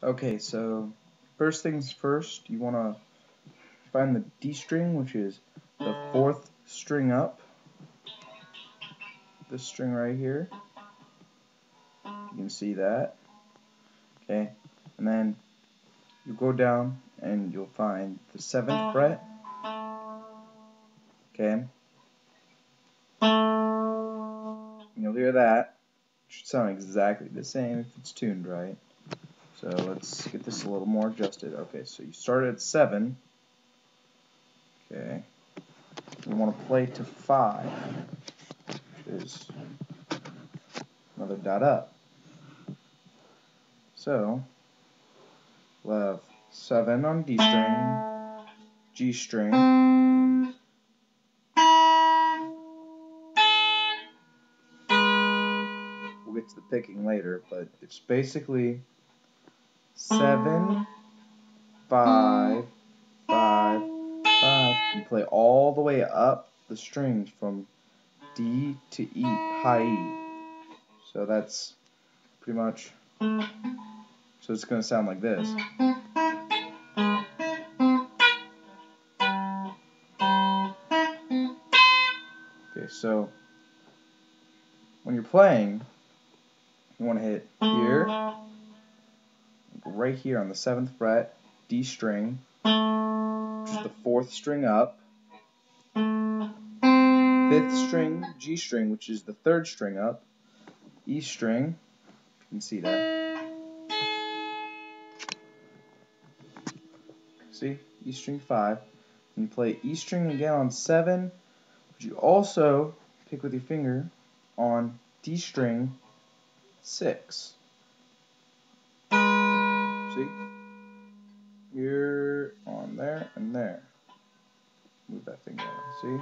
Okay, so first things first, you want to find the D string, which is the fourth string up. This string right here. You can see that. Okay, and then you go down and you'll find the 7th fret. Okay, and you'll hear that. It should sound exactly the same if it's tuned right. So let's get this a little more adjusted. Okay, so you start at 7. Okay, you want to play to 5, which is another dot up. So we'll have 7 on D string, G string, we'll get to the picking later, but it's basically 7, 5, 5, 5. You play all the way up the strings from D to E, high E. So that's pretty much, so it's going to sound like this. Okay, so when you're playing, you want to hit here, right here on the 7th fret, D string, which is the 4th string up, 5th string, G string, which is the 3rd string up, E string, you can see that. See, E string 5, and you play E string again on 7, but you also pick with your finger on D string 6. See? Here, on there, and there. Move that finger out, see?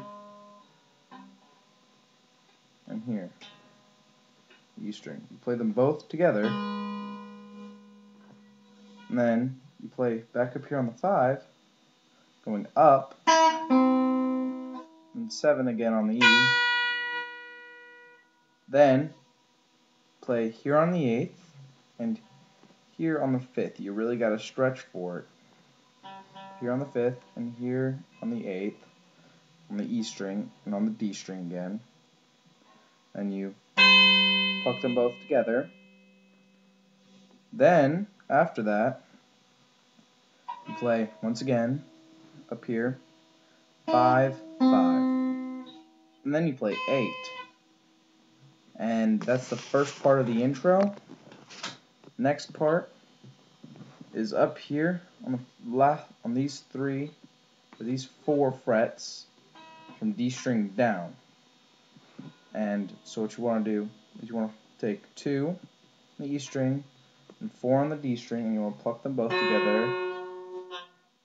And here. E string. You play them both together, and then you play back up here on the 5, going up, and 7 again on the E. Then play here on the 8th, and here on the 5th. You really got to stretch for it. Here on the 5th, and here on the 8th, on the E string, and on the D string again. And you pluck them both together. Then, after that, you play, once again, up here, 5, 5. And then you play 8. And that's the first part of the intro. Next part is up here on these 3, or these 4 frets from D string down. And so what you want to do is you want to take 2 on the E string and 4 on the D string, and you want to pluck them both together.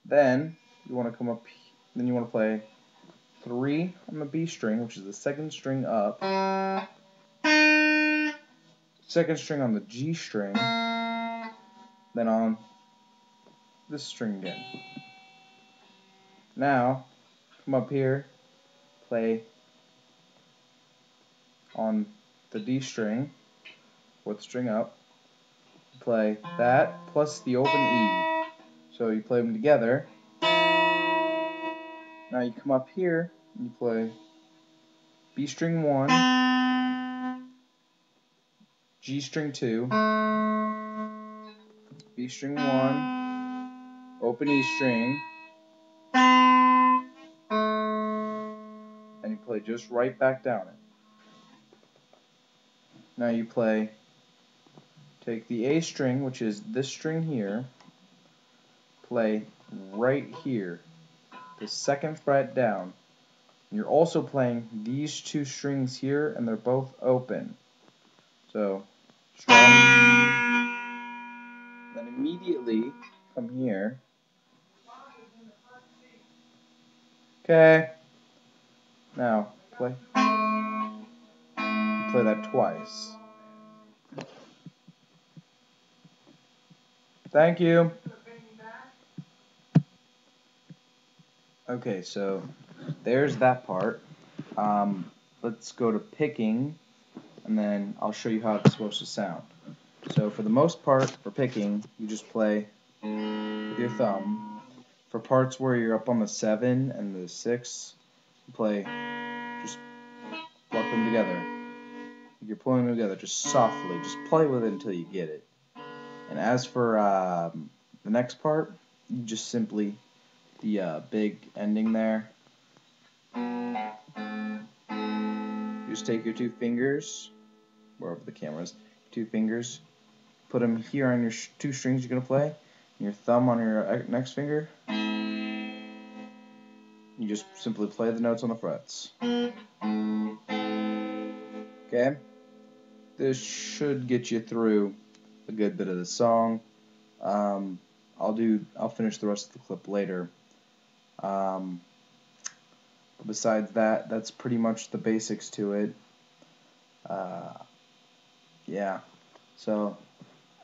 Then you want to come up, then you want to play 3 on the B string, which is the 2nd string up, 2nd string on the G string, then on this string again. Now come up here, play on the D string, 4th string up, play that plus the open E. So you play them together. Now you come up here and you play B string 1, G string 2, B string 1, open E string, and you play just right back down it. Now you take the A string, which is this string here, play right here, the 2nd fret down. And you're also playing these 2 strings here, and they're both open. So, strum, then immediately come here. Okay. Now, play that twice. Thank you. Okay, so there's that part. Let's go to picking, and then I'll show you how it's supposed to sound. So for the most part, for picking, you just play with your thumb. For parts where you're up on the 7 and the 6, you play, just pluck them together. You're pulling them together just softly. Just play with it until you get it. And as for the next part, you just simply, the big ending there, you just take your 2 fingers, wherever the camera is, 2 fingers, put them here on your 2 strings you're going to play, and your thumb on your next finger. You just simply play the notes on the frets. Okay? This should get you through a good bit of the song. I'll finish the rest of the clip later. Besides that, that's pretty much the basics to it. Yeah. So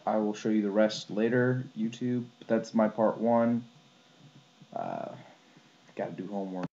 I will show you the rest later, YouTube. That's my part 1. Gotta do homework.